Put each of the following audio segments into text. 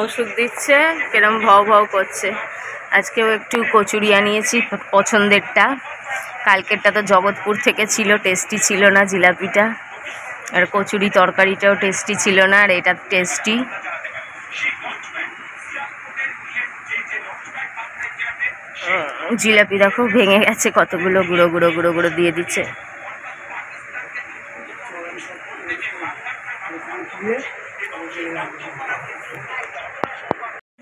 ওষুধ দিচ্ছে, কিরম ভাও ভাও করছে। আজকেও একটু কচুরি আনিয়েছি পছন্দেরটা, কালকেরটা তো জগৎপুর থেকে ছিল, টেস্টি ছিল না জিলাপিটা, আর কচুরি তরকারিটাও টেস্টি ছিল না, আর এটা টেস্টি। জিলাপি দেখো ভেঙে গেছে কতগুলো, গুঁড়ো গুঁড়ো গুঁড়ো গুঁড়ো দিয়ে দিচ্ছে।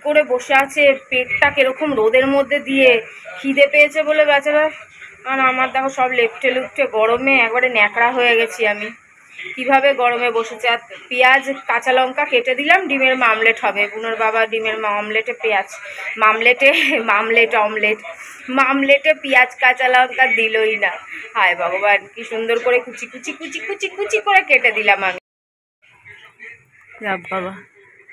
করে বসে আছে, পেটটা কিরকম রোদের মধ্যে দিয়ে, খিদে পেয়েছে বলে বেচারা। আর আমার দেখো সব লেপটে লুপটে, গরমে একবারে ন্যাকড়া হয়ে গেছি আমি। কিভাবে গরমে বসেছে। আর পেঁয়াজ কাঁচা লঙ্কা কেটে দিলাম, ডিমের মামলেট হবে। বুনোর বাবা ডিমের মামলেটে পেঁয়াজ, মামলেটে পেঁয়াজ কাঁচা লঙ্কা দিলই না। হায় ভগবান, কি সুন্দর করে কুচি কুচি কুচি কুচি কুচি করে কেটে দিলাম আমি। বাবা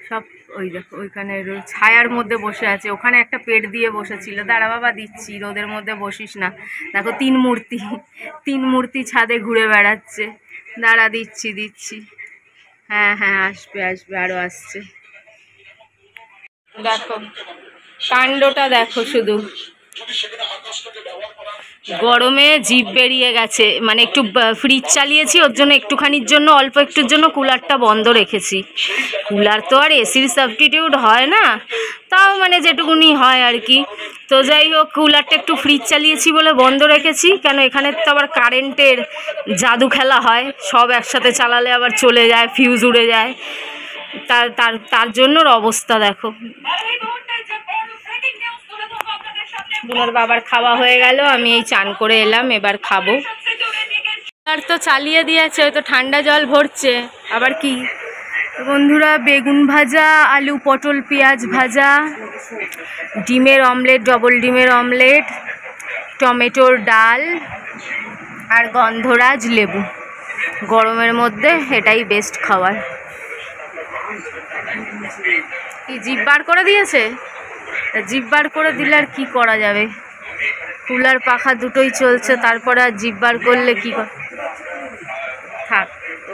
সব ওই দেখো ওইখানে ছায়ার মধ্যে বসে আছে, ওখানে একটা পেট দিয়ে বসেছিল। দাঁড়া বাবা দিচ্ছি, রোদের মধ্যে বসিস না। দেখো তিন মূর্তি ছাদে ঘুরে বেড়াচ্ছে। দাঁড়া দিচ্ছি। হ্যাঁ আসবে আরো আসছে। দেখো কাণ্ডটা দেখো শুধু, গরমে জিভ বেরিয়ে গেছে। মানে একটু ফ্রিজ চালিয়েছি ওর জন্য, একটুখানির জন্য, অল্প একটুর জন্য কুলারটা বন্ধ রেখেছি। কুলার তো আর এসির সাবস্টিটিউট হয় না, তাও মানে যেটুকুনি হয় আর কি। তো যাই হোক, কুলারটা একটু ফ্রিজ চালিয়েছি বলে বন্ধ রেখেছি। কেন এখানে তো আবার কারেন্টের জাদু খেলা হয়, সব একসাথে চালালে আবার চলে যায়, ফিউজ উড়ে যায়। তার জন্য অবস্থা দেখো। বুনোর বাবার খাওয়া হয়ে গেল, আমি এই চান করে এলাম, এবার খাবো। আর তো চালিয়ে দিয়েছে, তো ঠান্ডা জল ভরছে আবার কি। বন্ধুরা বেগুন ভাজা, আলু পটল পেঁয়াজ ভাজা, ডিমের অমলেট, ডবল ডিমের অমলেট, টমেটোর ডাল আর গন্ধরাজ লেবু। গরমের মধ্যে এটাই বেস্ট খাবার। কি জিভ বার করে দিয়েছে? জিভ বার করে দিলে আর কি করা যাবে, কুলার পাখা দুটোই চলছে, তারপরে আর জিভ বার করলে কি থাক,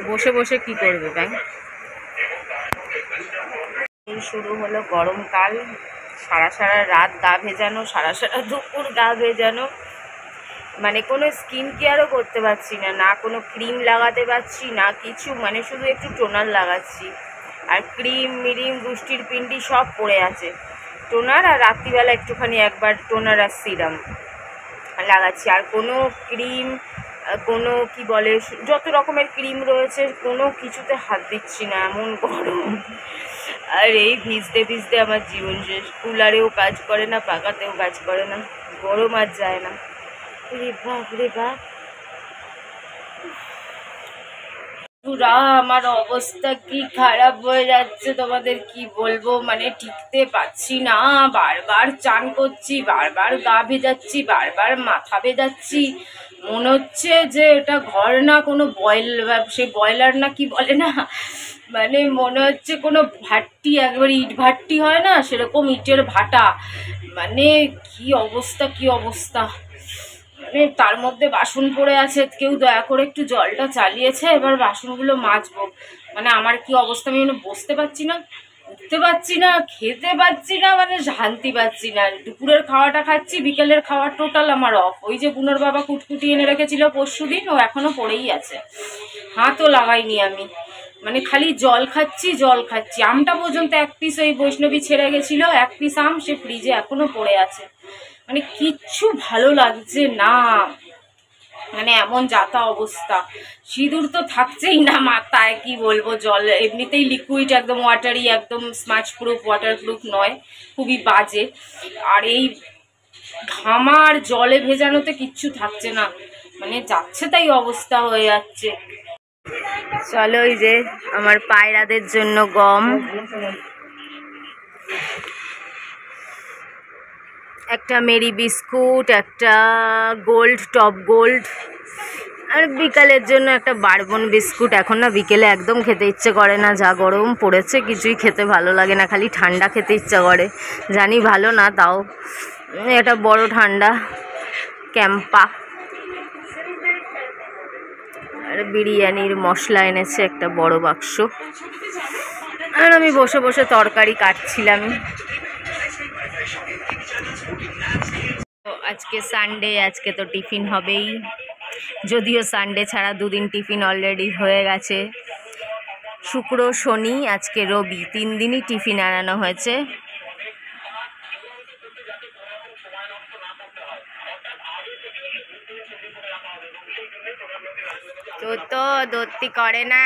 বসে বসে কি করবে ব্যাং। শুরু হলো গরমকাল, সারা রাত গা ভেজানো, সারা দুপুর গা ভেজানো। মানে কোনো স্কিন কেয়ারও করতে পারছি না, কোনো ক্রিম লাগাতে পারছি না কিছু, মানে শুধু একটু টোনার লাগাচ্ছি। আর ক্রিম মিরিম বৃষ্টির পিন্ডি সব পড়ে আছে। টোনার আর রাত্রিবেলা একটুখানি একবার টোনার আর সিরাম লাগাচ্ছি। আর কোনো ক্রিম, কোনো কি বলে, যত রকমের ক্রিম রয়েছে কোনো কিছুতে হাত দিচ্ছি না, এমন গরম। আর এই ভিজতে আমার জীবন শেষ। কুলারেও কাজ করে না, পাখাতেও কাজ করে না, গরম আর যায় না। রে বাপ পুরা আমার অবস্থা কি খারাপ হয়ে যাচ্ছে, তোমাদের কি বলবো। মানে টিকতে পারছি না, বারবার চান করছি, বারবার গা ভেজাচ্ছি, বারবার মাথা ভেজাচ্ছি। মনে হচ্ছে যে এটা ঘর না কোনো সেই বয়লার না কি বলে না, মানে মনে হচ্ছে কোনো ভাট্টি, একবার ইট ভাট্টি হয় না, সেরকম ইটের ভাটা। মানে কি অবস্থা। মানে তার মধ্যে বাসন পড়ে আছে, কেউ দয়া করে একটু জলটা চালিয়েছে, এবার বাসনগুলো মাজবো। মানে আমার কি অবস্থা, আমি বসতে পারছি না, উঠতে পারছি না, খেতে পারছি না, মানে শান্তি পাচ্ছি না। দুপুরের খাওয়াটা খাচ্ছি, বিকেলের খাওয়া টোটাল আমার অফ। ওই যে বুনোর বাবা কুটকুটি এনে রেখেছিল পরশুদিন, ও এখনো পড়েই আছে, হাতও লাগাইনি আমি। মানে খালি জল খাচ্ছি। আমটা পর্যন্ত এক পিস ওই বৈষ্ণবী ছেড়ে গেছিল, এক পিস আম সে ফ্রিজে এখনো পড়ে আছে। মানে কিচ্ছু ভালো লাগছে না, মানে এমন যাতা অবস্থা। সিঁদুর তো থাকছেই না মাথায়, কি বলবো। জল এমনিতেই লিকুইড, একদম ওয়াটারি, একদম স্মাচ প্রুফ, ওয়াটারপ্রুফ নয়, খুবই বাজে। আর এই ঘামার জলে ভেজানোতে কিচ্ছু থাকছে না, মানে যাচ্ছে তাই অবস্থা হয়ে যাচ্ছে। চলো, এই যে আমার পায়রাদের জন্য গম, একটা মেরি বিস্কুট, একটা গোল্ড টপ গোল্ড, আর বিকালের জন্য একটা বারবন বিস্কুট। এখন না বিকেলে একদম খেতে ইচ্ছে করে না, যা গরম পড়েছে কিছুই খেতে ভালো লাগে না, খালি ঠান্ডা খেতে ইচ্ছা করে। জানি ভালো না, তাও এটা বড় ঠান্ডা, ক্যাম্পা। আর বিরিয়ানির মশলা এনেছে একটা বড় বাক্স। আর আমি বসে বসে তরকারি কাটছিলাম। তো আজকে সানডে, আজকে তো টিফিন হবেই, যদিও সানডে ছাড়া দুদিন টিফিন অলরেডি হয়ে গেছে। শুক্র শনি আজকে রবি, 3 দিনই টিফিন আনানো হয়েছে। তো দত্তি করে না।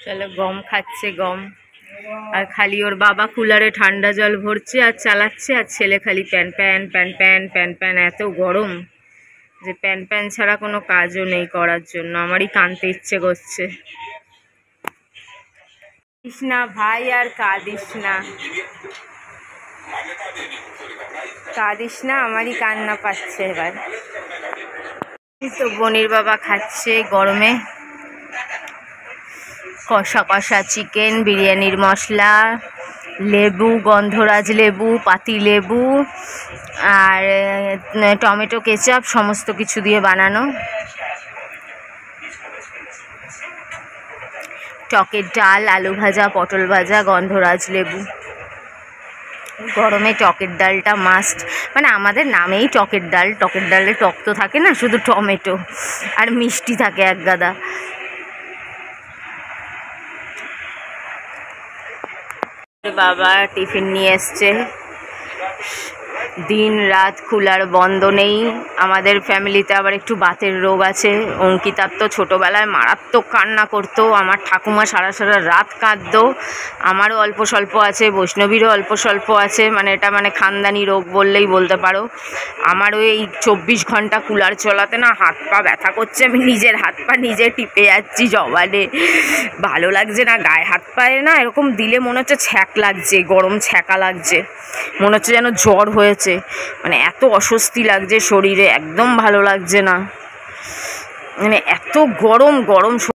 চলো, গম খাচ্ছে, গম। আর খালি ওর বাবা কুলারে ঠান্ডা জল ভরছে আর চালাচ্ছে, আর ছেলে খালি pan pan pan pan pan pan. এত গরম যে প্যান প্যান ছাড়া কোনো কাজও নেই করার জন্য। আমারই কাঁদতে ইচ্ছে করছে। কাঁদিস না ভাই, আর কাঁদিস না, কাঁদিস না, আমারই কান্না পাচ্ছে এবার। তো বনির বাবা খাচ্ছে গরমে কষা কষা চিকেন, বিরিয়ানির মশলা, লেবু, গন্ধরাজ লেবু, পাতি লেবু আর টমেটো কেচাপ, সমস্ত কিছু দিয়ে বানানো। টকের ডাল, আলু ভাজা, পটল ভাজা, গন্ধরাজ লেবু। গরমে টকের ডালটা মাস্ট, মানে আমাদের নামেই টকের ডাল। টকের ডালে টক তো থাকে না, শুধু টমেটো আর মিষ্টি থাকে এক গাদা। বাবা টিফিন নিয়ে এসছে। দিন রাত কুলার বন্ধ নেই। আমাদের ফ্যামিলিতে আবার একটু বাতের রোগ আছে। অঙ্কিতার তো ছোটোবেলায় মারাত্মক কান্না করতো, আমার ঠাকুমা সারা সারা রাত কাঁদতো। আমারও অল্প স্বল্প আছে, বৈষ্ণবীরও অল্প স্বল্প আছে, মানে এটা মানে খানদানি রোগ বললেই বলতে পারো। আমারও এই 24 ঘন্টা কুলার চলাতে না হাত পা ব্যথা করছে। আমি নিজের হাত পা নিজে টিপে যাচ্ছি জবানে। ভালো লাগছে না, গায়ে হাত পায়ে না এরকম দিলে মনে হচ্ছে ছ্যাঁক লাগছে, গরম ছ্যাঁকা লাগছে, মনে হচ্ছে যেন জ্বর হয়েছে। মানে এত অস্বস্তি লাগছে শরীরে, একদম ভালো লাগছে না, মানে এত গরম গরম।